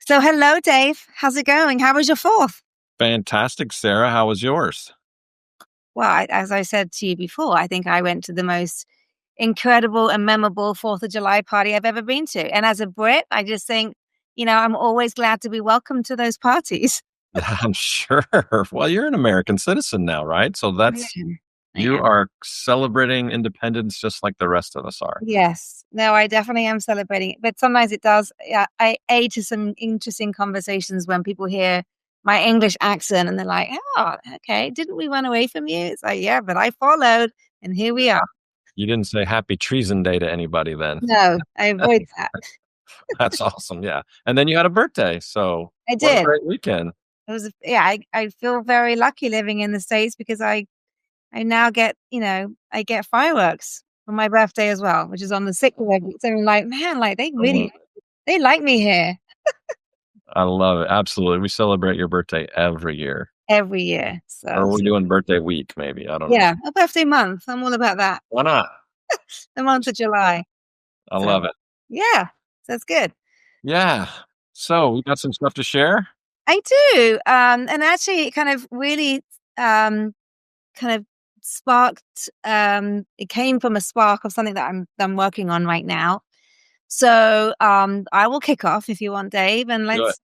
So hello, Dave. How's it going? How was your fourth? Fantastic, Sarah. How was yours? Well, as I said to you before, I think I went to the most incredible and memorable 4th of July party I've ever been to. And as a Brit, I just think, I'm always glad to be welcomed to those parties. I'm sure. Well, you're an American citizen now, right? So I am. I you am. are celebrating independence just like the rest of us are. Yes. No, I definitely am celebrating it. But sometimes it does. Yeah, I aid to some interesting conversations when people hear my English accent and they're like, oh, okay, didn't we run away from you? It's like, yeah, but I followed and here we are. You didn't say happy treason day to anybody then. No, I avoid that. That's awesome. Yeah. And then you had a birthday. So I what a did. great weekend. It was, yeah, I feel very lucky living in the States because I now get, I get fireworks for my birthday as well, which is on the 6th of April. So I'm like, man, like I love it. they like me here I love it. Absolutely. We celebrate your birthday every year. every year. Or are So we doing birthday week, maybe? I don't know. yeah, a birthday month. I'm all about that. Why not? The month of July. I So love it. yeah, so that's good. Yeah. So we got some stuff to share. I do. And actually it kind of really, kind of sparked, it came from a spark of something that I'm working on right now. So I will kick off if you want, Dave, and Do it. let's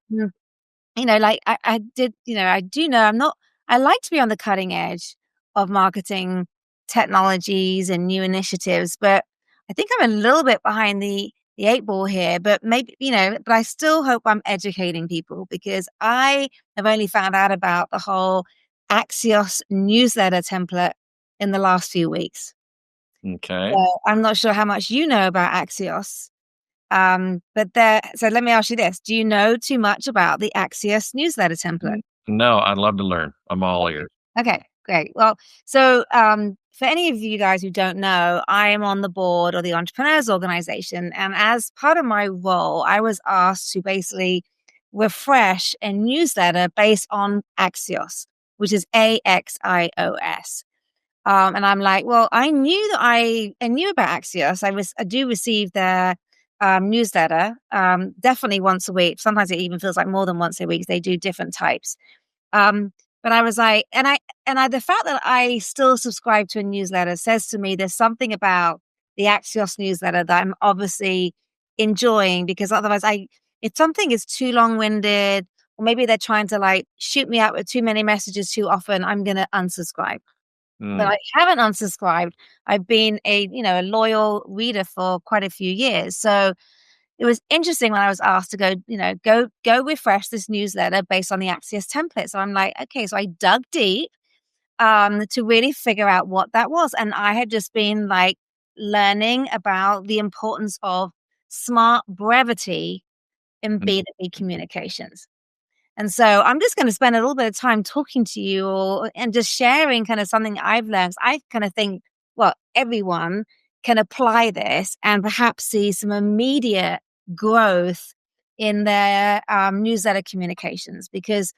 like I did, I do know I like to be on the cutting edge of marketing technologies and new initiatives, but I think I'm a little bit behind the eight ball here, but maybe, but I still hope I'm educating people because I have only found out about the whole Axios newsletter template in the last few weeks. Okay. So I'm not sure how much you know about Axios. So let me ask you this. Do you know too much about the Axios newsletter template? No, I'd love to learn. I'm all ears. Okay, great. Well, so for any of you guys who don't know, I am on the board of the Entrepreneurs Organization. And as part of my role, I was asked to basically refresh a newsletter based on Axios, which is AXIOS. And I'm like, well, I knew that I knew about Axios. I do receive their newsletter definitely once a week. Sometimes it even feels like more than once a week. They do different types. But I was like, the fact that I still subscribe to a newsletter says to me there's something about the Axios newsletter that I'm obviously enjoying because otherwise if something is too long-winded or maybe they're trying to like shoot me out with too many messages too often, I'm going to unsubscribe. But I haven't unsubscribed. I've been a loyal reader for quite a few years. So it was interesting when I was asked to go refresh this newsletter based on the Axios template. So I'm like, okay, so I dug deep to really figure out what that was. And I had just been like learning about the importance of smart brevity in B2B communications. And so I'm just going to spend a little bit of time talking to you and just sharing kind of something I've learned. I kind of think, well, everyone can apply this and perhaps see some immediate growth in their newsletter communications because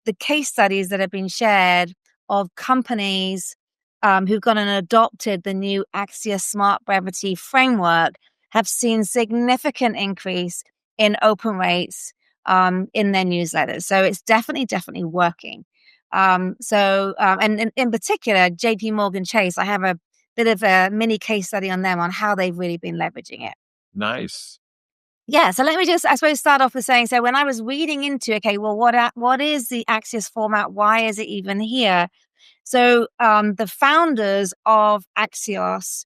the case studies that have been shared of companies who've gone and adopted the new Axios Smart Brevity framework have seen significant increase in open rates in their newsletters. So it's definitely working. And in particular, JPMorgan Chase, I have a bit of a mini case study on them on how they've really been leveraging it. Nice. Yeah, so let me just, I suppose, start off with saying, so when I was reading into, okay, well, what is the Axios format? Why is it even here? So the founders of Axios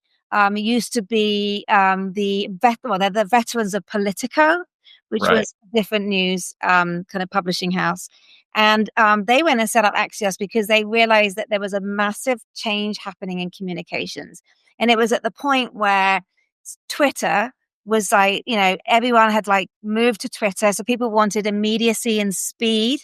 used to be they're the veterans of Politico, which was a different news kind of publishing house. And they went and set up Axios because they realized that there was a massive change happening in communications. And it was at the point where Twitter was like, everyone had like moved to Twitter. So people wanted immediacy and speed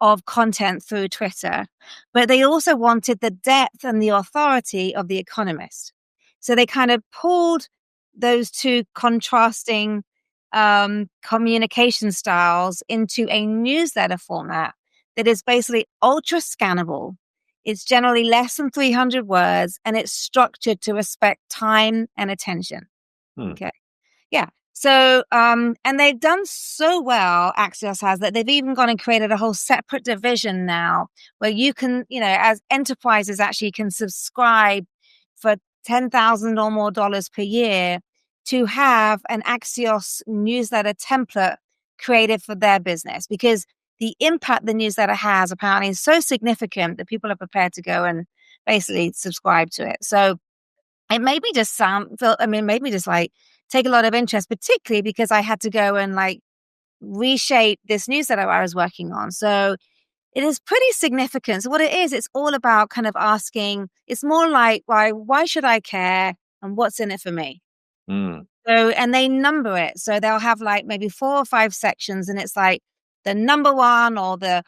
of content through Twitter, but they also wanted the depth and the authority of The Economist. So they kind of pulled those two contrasting communication styles into a newsletter format that is basically ultra scannable. It's generally less than 300 words and it's structured to respect time and attention. Okay. Yeah. And they've done so well, Axios has, that they've even gone and created a whole separate division now where you can, as enterprises actually can subscribe for 10,000 or more dollars per year to have an Axios newsletter template created for their business, because the impact the newsletter has apparently is so significant that people are prepared to go and basically subscribe to it. So it made me just made me just like take a lot of interest, particularly because I had to go and like reshape this newsletter I was working on. So it is pretty significant. So what it is, it's all about kind of asking, it's more like, why should I care? And what's in it for me? Mm. So, and they number it. So they'll have like maybe 4 or 5 sections, and it's like the number one or the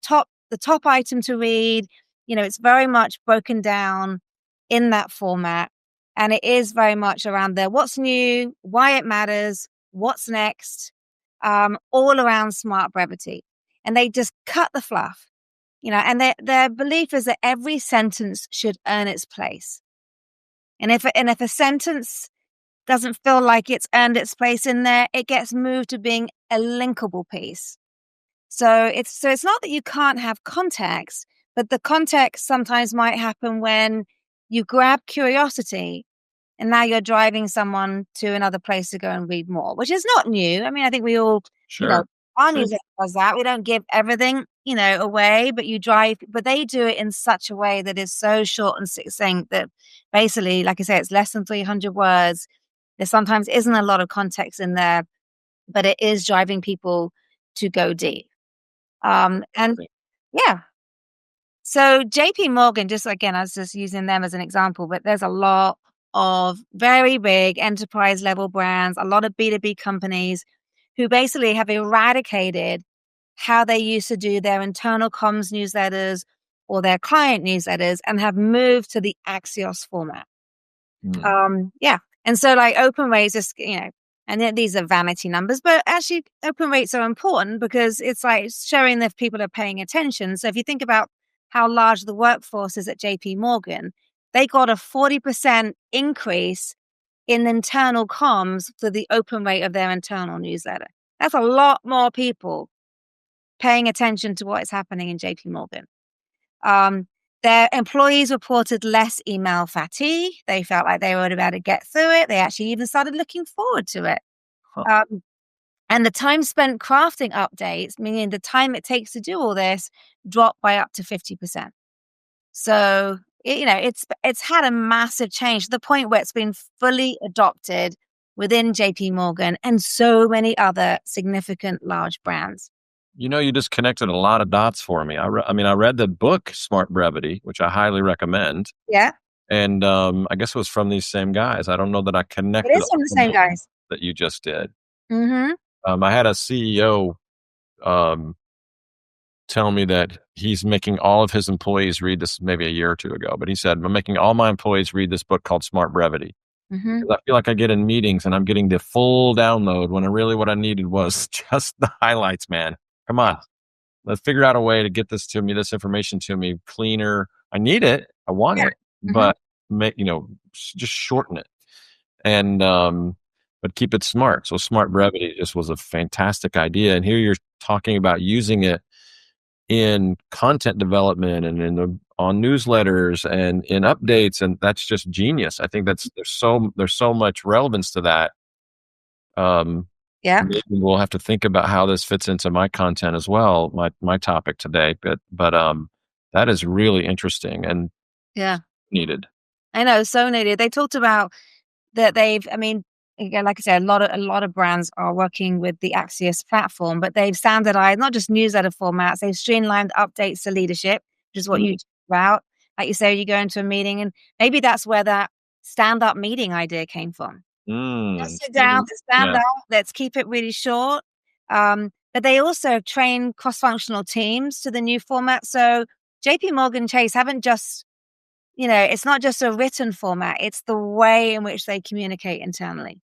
top item to read. It's very much broken down in that format. And it is very much around the what's new, why it matters, what's next, all around smart brevity. And they just cut the fluff, and their belief is that every sentence should earn its place. And if a sentence doesn't feel like it's earned its place in there, it gets moved to being a linkable piece. So it's not that you can't have context, but the context sometimes might happen when you grab curiosity and now you're driving someone to another place to go and read more, which is not new. I mean, I think we all, Sure. our Sure. newsletter does that. We don't give everything, away, but they do it in such a way that is so short and succinct that basically, like I say, it's less than 300 words. There sometimes isn't a lot of context in there, but it is driving people to go deep. And yeah, so JPMorgan, just again, I was just using them as an example, but there's a lot of very big enterprise level brands, a lot of B2B companies who basically have eradicated how they used to do their internal comms newsletters or their client newsletters and have moved to the Axios format. Mm. Yeah. And so like open rates is, and these are vanity numbers, but actually open rates are important because it's like showing that people are paying attention. So if you think about how large the workforce is at JPMorgan, they got a 40% increase in internal comms for the open rate of their internal newsletter. That's a lot more people paying attention to what is happening in JPMorgan. Their employees reported less email fatigue. They felt like they were about to get through it. They actually even started looking forward to it. Huh. And the time spent crafting updates, meaning the time it takes to do all this, dropped by up to 50%. So, it's had a massive change to the point where it's been fully adopted within JPMorgan and so many other significant large brands. You just connected a lot of dots for me. I read the book Smart Brevity, which I highly recommend. Yeah, And I guess it was from these same guys. I don't know that I it connected is from the all of same them guys. that you just did. Mm-hmm. I had a CEO um, tell me that he's making all of his employees read this maybe a year or two ago, but he said, I'm making all my employees read this book called Smart Brevity. Mm-hmm. Because I feel like I get in meetings and I'm getting the full download when what I needed was just the highlights, man. Come on. Let's figure out a way to get this information to me cleaner. I need it. I want Yeah. it, Mm-hmm. but just shorten it and, but keep it smart. So smart brevity just was a fantastic idea. And here you're talking about using it in content development and on newsletters and in updates. And that's just genius. I think there's so much relevance to that. Yeah. Maybe we'll have to think about how this fits into my content as well, my topic today. But that is really interesting and Yeah. needed. I know, so needed. They talked about that again, like I said, a lot of brands are working with the Axios platform, but they've standardized not just newsletter formats, they've streamlined updates to leadership, which is what Mm. you talked about. Like you say, you go into a meeting and maybe that's where that stand-up meeting idea came from. Just sit down to stand Yeah. up, let's keep it really short. But they also train cross-functional teams to the new format. So JP Morgan Chase haven't just it's not just a written format, it's the way in which they communicate internally.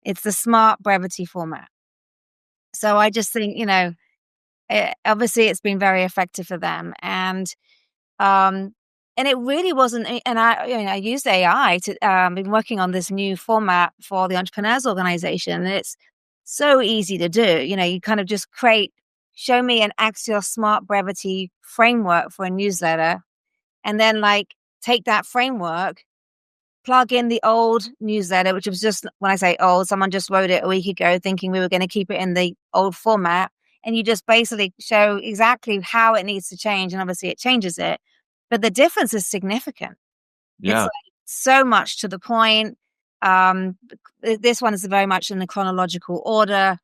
It's the smart brevity format. So I just think, obviously it's been very effective for them. And and it really wasn't. And I used AI to been working on this new format for the entrepreneurs organization, and it's so easy to do. You kind of just show me an Axios Smart Brevity framework for a newsletter, and then like take that framework, plug in the old newsletter, which was just, when I say old, someone just wrote it a week ago thinking we were going to keep it in the old format. And you just basically show exactly how it needs to change. And obviously it changes it. But the difference is significant. It's Yeah. like so much to the point. Um, this one is very much in the chronological order.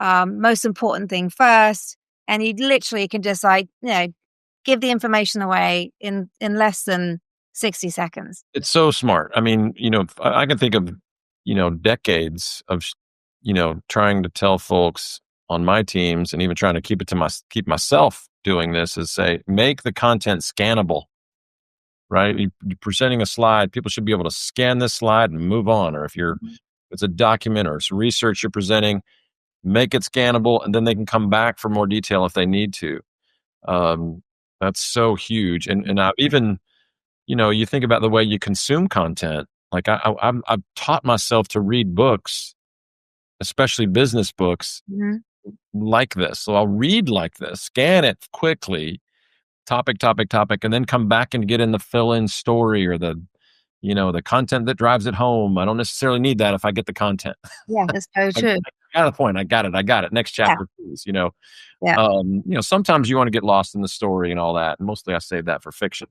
Most important thing first. And you literally can just give the information away in less than 60 seconds. It's so smart. I mean, I can think of, decades of, trying to tell folks on my teams and even trying to keep myself doing this is say, make the content scannable, right? You're presenting a slide, people should be able to scan this slide and move on. Or if it's a document or it's research you're presenting, make it scannable, and then they can come back for more detail if they need to. That's so huge. And I've even, you think about the way you consume content. Like I've taught myself to read books, especially business books, Mhm. like this. So I'll read like this, scan it quickly, topic, topic, topic, and then come back and get in the fill-in story or the content that drives it home. I don't necessarily need that if I get the content. Yeah, that's very I true. got the point. I got it. Next Yeah, chapter, please. yeah. Sometimes you want to get lost in the story and all that. And mostly I save that for fiction.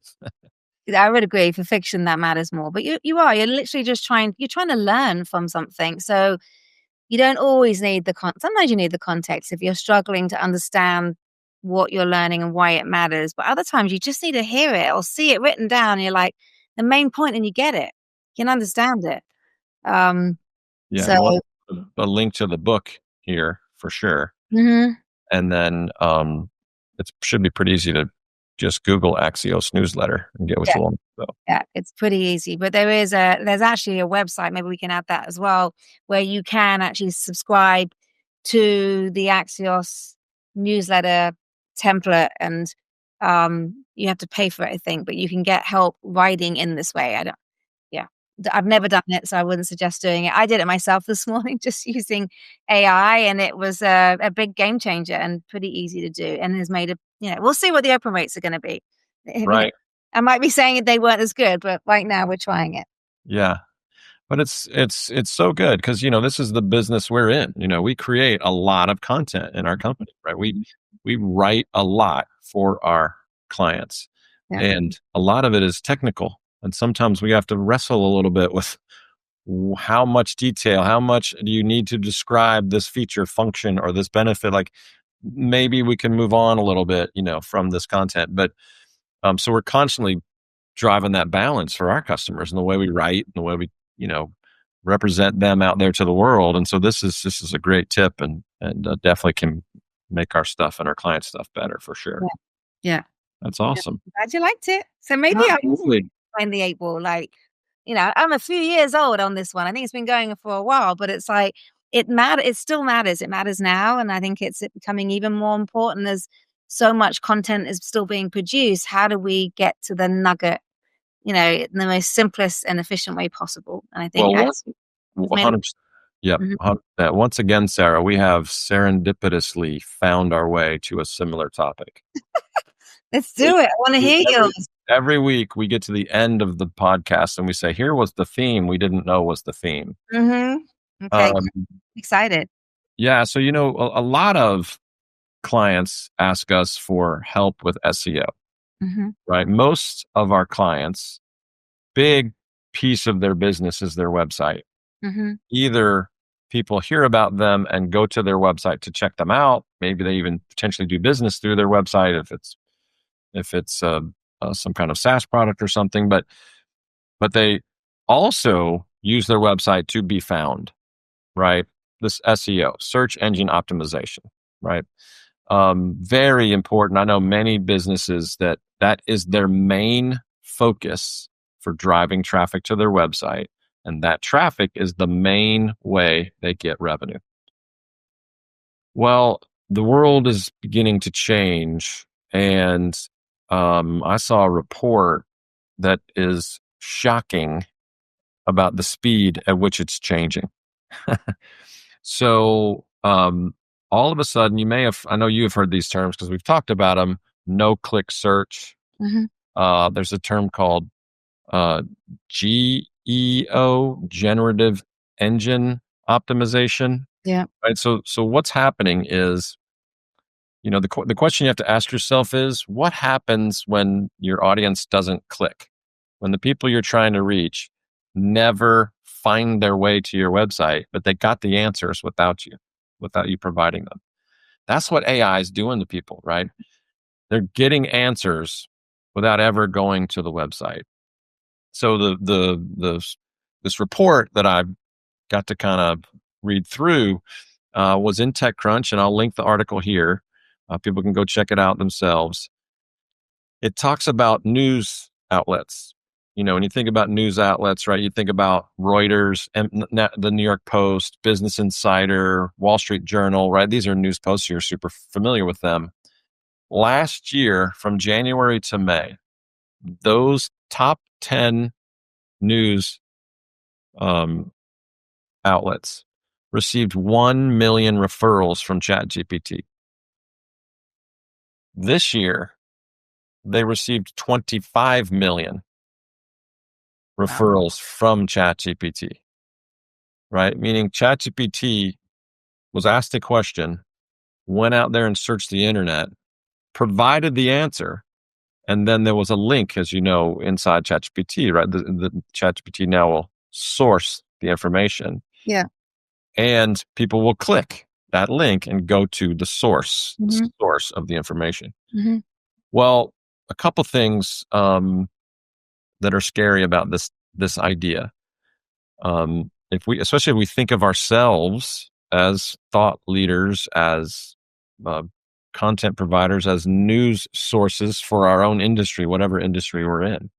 I would agree. For fiction, that matters more. But you're literally just you're trying to learn from something. So you don't always need sometimes you need the context if you're struggling to understand what you're learning and why it matters. But other times you just need to hear it or see it written down. You're like the main point and you get it. You can understand it. Um, Yeah. so, Well, a link to the book here for sure. mhm. And then it should be pretty easy to just Google Axios newsletter and get what you want. So, Yeah, it's pretty easy, but there's actually a website, maybe we can add that as well, where you can actually subscribe to the Axios newsletter template, and you have to pay for it, I think, but you can get help writing in this way. Yeah, I've never done it, so I wouldn't suggest doing it. I did it myself this morning, just using AI, and it was a big game changer and pretty easy to do, and has made we'll see what the open rates are going to be. right. I might be saying they weren't as good, but right now we're trying it. Yeah. But it's so good because this is the business we're in. We create a lot of content in our company, right? We write a lot for our clients, Yeah. and a lot of it is technical. And sometimes we have to wrestle a little bit with how much detail, how much do you need to describe this feature, function, or this benefit? Like maybe we can move on a little bit, from this content. But so we're constantly driving that balance for our customers and the way we write and the way we, represent them out there to the world. And so this is a great tip and definitely can make our stuff and our client stuff better for sure. Yeah. Yeah. That's Yeah. awesome. Glad you liked it. So maybe I Absolutely. find the 8 ball. Like, I'm a few years old on this one. I think it's been going for a while, but it's like it still matters. It matters now. And I think it's becoming even more important as so much content is still being produced. How do we get to the nugget, in the most simplest and efficient way possible? And I think Well, that's it's made 100%. Yep. Mhm. 100%. Once again, Sarah, we have serendipitously found our way to a similar topic. Let's do it. I want to hear Every, yours. every week we get to the end of the podcast and we say, here was the theme we didn't know was the theme. Okay. Um, Excited. yeah. So, a lot of clients ask us for help with SEO, Mhm. right? Most of our clients, big piece of their business is their website. Mhm. Either people hear about them and go to their website to check them out. Maybe they even potentially do business through their website if it's some kind of SaaS product or something. But they also use their website to be found, right? This SEO, search engine optimization, right? Very important. I know many businesses that is their main focus for driving traffic to their website. And that traffic is the main way they get revenue. Well, the world is beginning to change. And I saw a report that is shocking about the speed at which it's changing. So, all of a sudden, I know you have heard these terms because we've talked about them. No click search. Hmm. There's a term called uh, GEO, generative engine optimization. Yeah. Right. So what's happening is, the question you have to ask yourself is, what happens when your audience doesn't click? When the people you're trying to reach never find their way to your website, but they got the answers without you providing them. That's what AI is doing to people, right? They're getting answers without ever going to the website. So this report that I got to kind of read through was in TechCrunch, and I'll link the article here. People can go check it out themselves. It talks about news outlets. When you think about news outlets, right, you think about Reuters, and the New York Post, Business Insider, Wall Street Journal, right? These are news posts. You're super familiar with them. Last year, from January to May, those top 10 news um, outlets received 1 million referrals from ChatGPT. This year, they received 25 million Wow. referrals from ChatGPT, right? Meaning ChatGPT was asked a question, went out there and searched the internet, provided the answer, and then there was a link, as you know, inside ChatGPT, right? The ChatGPT now will source the information, Yeah. and people will click that link and go to the source, Hmm. of the information. Hmm. Well, a couple things that are scary about this idea. Especially if we think of ourselves as thought leaders, as uh, content providers, as news sources for our own industry, whatever industry we're in,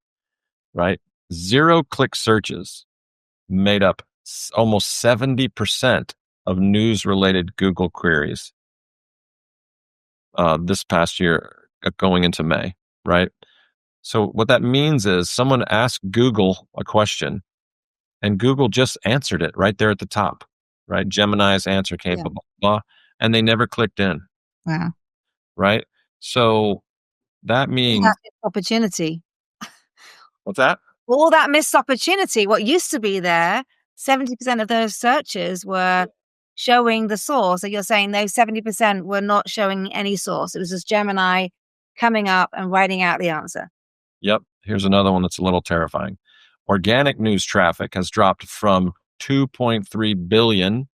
right? Zero click searches made up almost 70% of news related Google queries this past year, going into May, right? So what that means is someone asked Google a question, and Google just answered it right there at the top, right? Gemini's answer came, Yeah. blah, blah, blah, and they never clicked in, Wow. right? So that All that means, missed opportunity. what's that? All that missed opportunity. What used to be there, 70% of those searches were showing the source. So you're saying those 70% were not showing any source. It was just Gemini coming up and writing out the answer. Yep. Here's another one that's a little terrifying. Organic news traffic has dropped from 2.3 billion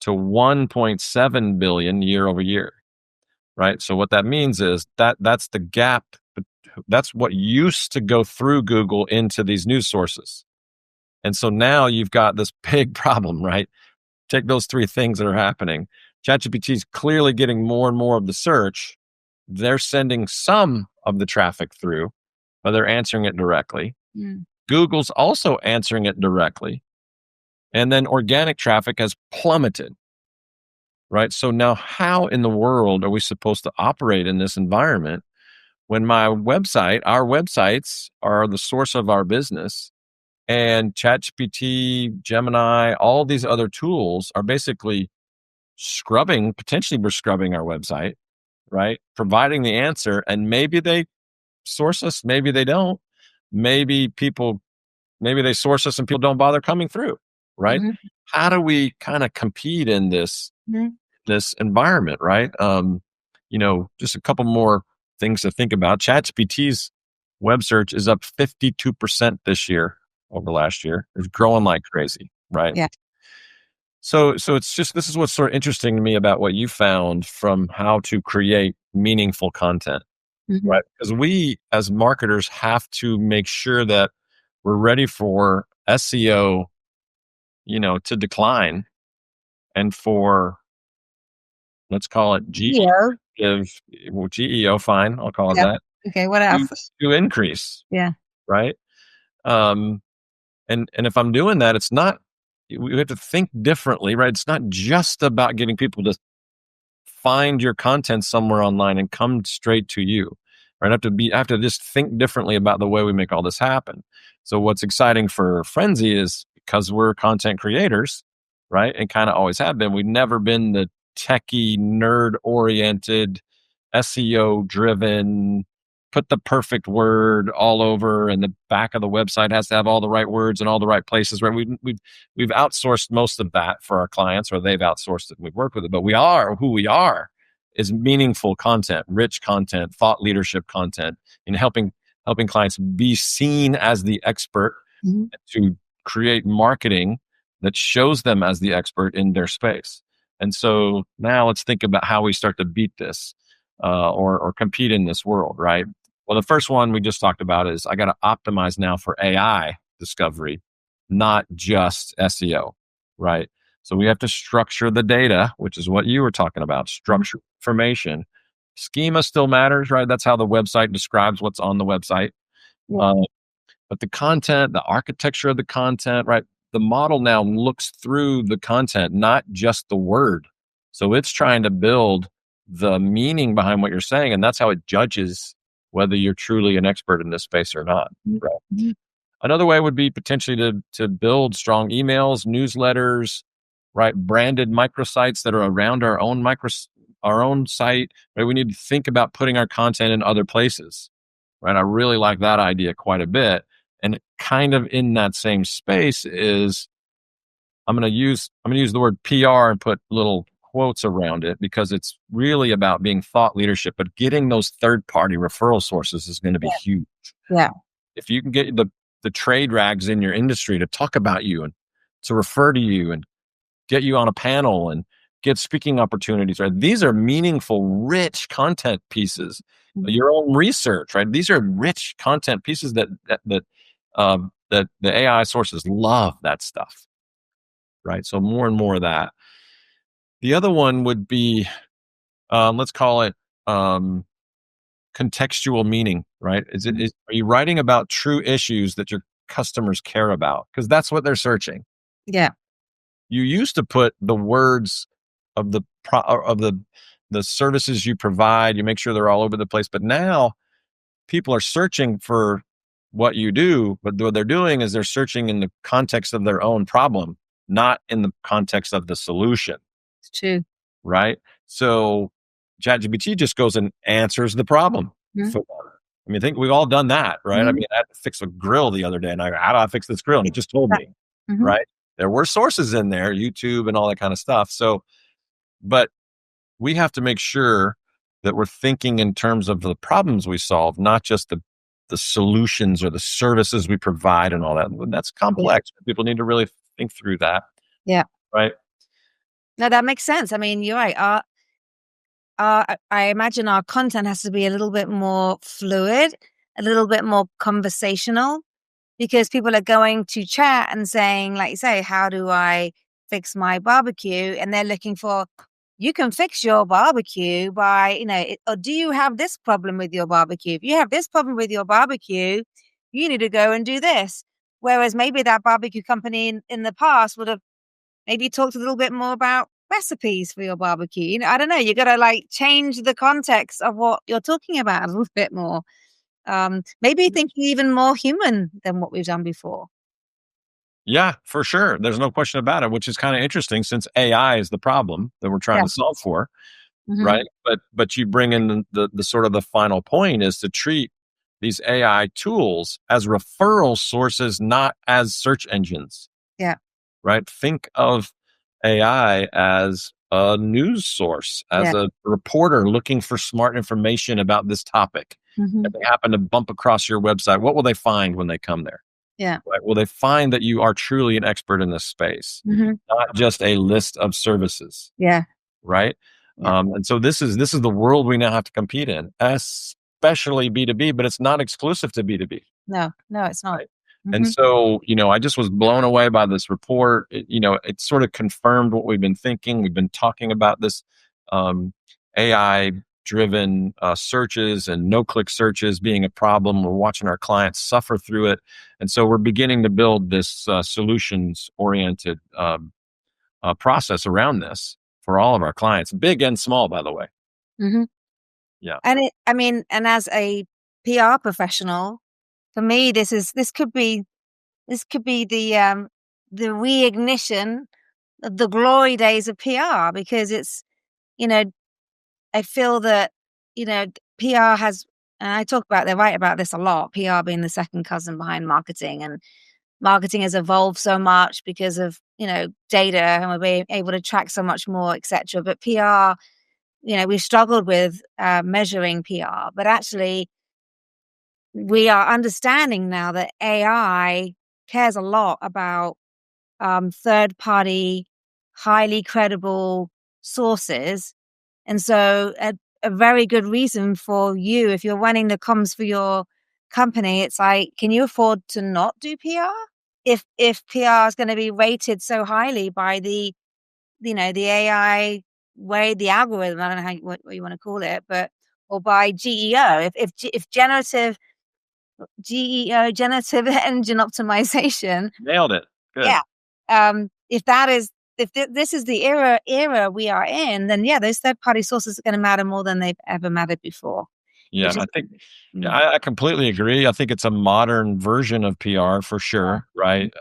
to 1.7 billion year over year, right? So what that means is that's the gap. That's what used to go through Google into these news sources. And so now you've got this big problem, right? Take those three things that are happening. ChatGPT is clearly getting more and more of the search. They're sending some of the traffic through, but they're answering it directly. Mm. Google's also answering it directly. And then organic traffic has plummeted, right? So now how in the world are we supposed to operate in this environment when our websites are the source of our business, and ChatGPT, Gemini, all these other tools are basically potentially we're scrubbing our website, right? Providing the answer, and maybe they source us, maybe they don't. Maybe they source us and people don't bother coming through, right? Mhm. How do we kind of compete in Mhm. this environment, right? Just a couple more things to think about. ChatGPT's web search is up 52% this year over last year. It's growing like crazy, right? Yeah. So it's just, this is what's sort of interesting to me about what you found from how to create meaningful content, Mhm. right? Because we as marketers have to make sure that we're ready for SEO, to decline, and for, let's call it Yeah. GEO, fine, I'll call it Yeah. that, Okay. What to, else? to increase, Yeah. right? Um, and if I'm doing that, we have to think differently, right? It's not just about getting people to find your content somewhere online and come straight to you. right? I have to just think differently about the way we make all this happen. So what's exciting for Frenzy is because we're content creators, right? And kind of always have been. We've never been the techie, nerd oriented, SEO driven, put the perfect word all over, and the back of the website has to have all the right words in all the right places, right? We've outsourced most of that for our clients, or they've outsourced it and we've worked with it. But we are who we are is meaningful content, rich content, thought leadership content, and helping clients be seen as the expert, Mhm. to create marketing that shows them as the expert in their space. And so now let's think about how we start to beat this, or compete in this world, right? Well, the first one we just talked about is I got to optimize now for AI discovery, not just SEO, right? So we have to structure the data, which is what you were talking about, Mhm. structure information. Schema still matters, right? That's how the website describes what's on the website. Yeah. Uh, but the content, the architecture of the content, right? The model now looks through the content, not just the word. So it's trying to build the meaning behind what you're saying. And that's how it judges whether you're truly an expert in this space or not. Mhm. Right. Mhm. Another way would be potentially to build strong emails, newsletters, right? Branded microsites that are around our own site. Right? We need to think about putting our content in other places. Right? I really like that idea quite a bit. And kind of in that same space is I'm going to use the word PR and put little quotes around it, because it's really about being thought leadership, but getting those third party referral sources is going to be huge. Yeah. If you can get the trade rags in your industry to talk about you and to refer to you and get you on a panel and get speaking opportunities, right? These are meaningful, rich content pieces. Mhm. Your own research, right? These are rich content pieces that the AI sources love that stuff, right? So more and more of that. The other one would be, let's call it, um, contextual meaning, right? Are you writing about true issues that your customers care about? Because that's what they're searching. Yeah. You used to put the words of the services you provide. You make sure they're all over the place. But now people are searching for what you do. But what they're doing is they're searching in the context of their own problem, not in the context of the solution. It's true. Right? So ChatGPT just goes and answers the problem Mhm. for them. I mean, I think we've all done that, right? I Mhm. mean, I had to fix a grill the other day, and I go, how do I fix this grill? And it just told Yeah. me, Mhm. right? There were sources in there, YouTube and all that kind of stuff. So, but we have to make sure that we're thinking in terms of the problems we solve, not just the solutions or the services we provide and all that. That's Yeah. complex. People need to really think through that, Yeah. right? No, that makes sense. I mean, you're right. I imagine our content has to be a little bit more fluid, a little bit more conversational, because people are going to chat and saying, like you say, how do I fix my barbecue? And they're looking for, you can fix your barbecue by, or do you have this problem with your barbecue? If you have this problem with your barbecue, you need to go and do this. Whereas maybe that barbecue company in the past would have maybe talked a little bit more about recipes for your barbecue. I don't know. You got to like change the context of what you're talking about a little bit more. Maybe thinking even more human than what we've done before. Yeah, for sure. There's no question about it, which is kind of interesting since AI is the problem that we're trying Yeah. to solve for, Hmm. right? But you bring in the sort of the final point is to treat these AI tools as referral sources, not as search engines, Yeah. right? Think of AI as a news source, as Yeah. a reporter looking for smart information about this topic. Hmm. If they happen to bump across your website, what will they find when they come there? Yeah. Right? Will they find that you are truly an expert in this space, Hmm. not just a list of services, Yeah. right? Yeah. And so this is the world we now have to compete in, especially B2B, but it's not exclusive to B2B. No, no, it's not. Right. And Hmm. so, I just was blown away by this report. It sort of confirmed what we've been thinking. We've been talking about this, AI driven searches and no click searches being a problem. We're watching our clients suffer through it. And so we're beginning to build this solutions oriented process around this for all of our clients, big and small, by the way. Hmm. Yeah. I mean, and as a PR professional, for me, this could be the reignition of the glory days of PR, because it's, you know, I feel that, PR has, and I talk about, they write about this a lot, PR being the second cousin behind marketing, and marketing has evolved so much because of, data, and we're being able to track so much more, etc. But PR, we've struggled with measuring PR, but actually we are understanding now that AI cares a lot about third party, highly credible sources. And so, a very good reason for you, if you're running the comms for your company, it's like, can you afford to not do PR? If PR is going to be rated so highly by the AI way, the algorithm, I don't know what you want to call it, but, or by GEO, if generative engine optimization, Nailed it. Good. yeah. If that is, if this is the era we are in, then yeah, those third party sources are going to matter more than they've ever mattered before. Yeah, Which is, I think yeah, mm, I completely agree. I think it's a modern version of PR for yeah. sure, right?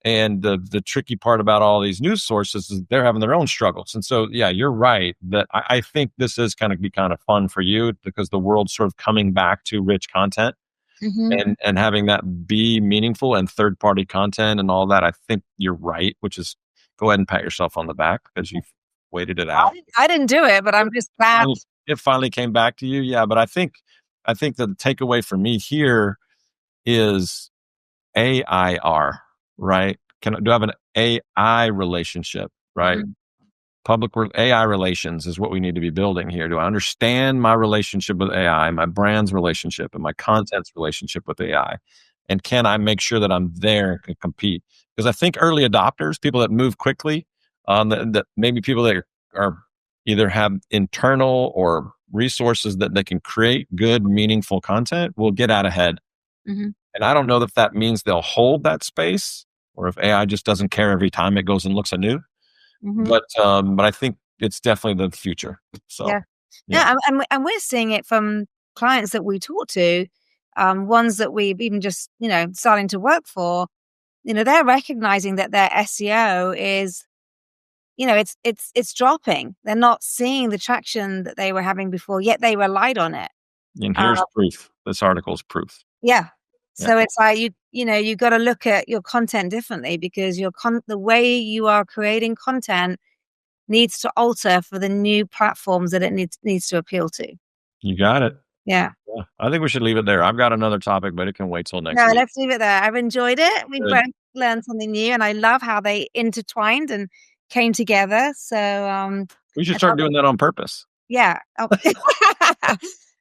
And the tricky part about all these news sources is they're having their own struggles. And so, yeah, you're right that I think this is kind of be kind of fun for you because the world's sort of coming back to rich content Hmm. and having that be meaningful and third party content and all that. I think you're right, which is go ahead and pat yourself on the back because you've waited it out. I didn't do it, but I'm just glad. It finally came back to you. Yeah, but I think the takeaway for me here is AIR, right? Do I have an AI relationship, right? Mhm, AI relations is what we need to be building here. Do I understand my relationship with AI, my brand's relationship, and my content's relationship with AI? And can I make sure that I'm there and can compete? Because I think early adopters, people that move quickly, that maybe people that are either have internal or resources that they can create good, meaningful content will get out ahead. mhm, And I don't know if that means they'll hold that space or if AI just doesn't care every time it goes and looks anew. mhm. But I think it's definitely the future. So, Yeah. yeah, Yeah, and we're seeing it from clients that we talk to, ones that we've even just, starting to work for. They're recognizing that their SEO is, it's dropping. They're not seeing the traction that they were having before, yet they relied on it. and Uh, here's proof. This article is proof. yeah. Yeah, So it's like you got to look at your content differently, because the way you are creating content needs to alter for the new platforms that it needs to appeal to. you got it. Yeah. Yeah, I think we should leave it there. I've got another topic, but it can wait till No, next week. let's leave it there. I've enjoyed it. We Good. both learned something new, and I love how they intertwined and came together. So, We should start another, doing that on purpose. yeah. Oh.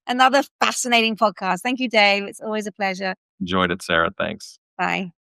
Another fascinating podcast. Thank you, Dave. It's always a pleasure. Enjoyed it, Sarah. Thanks. Bye.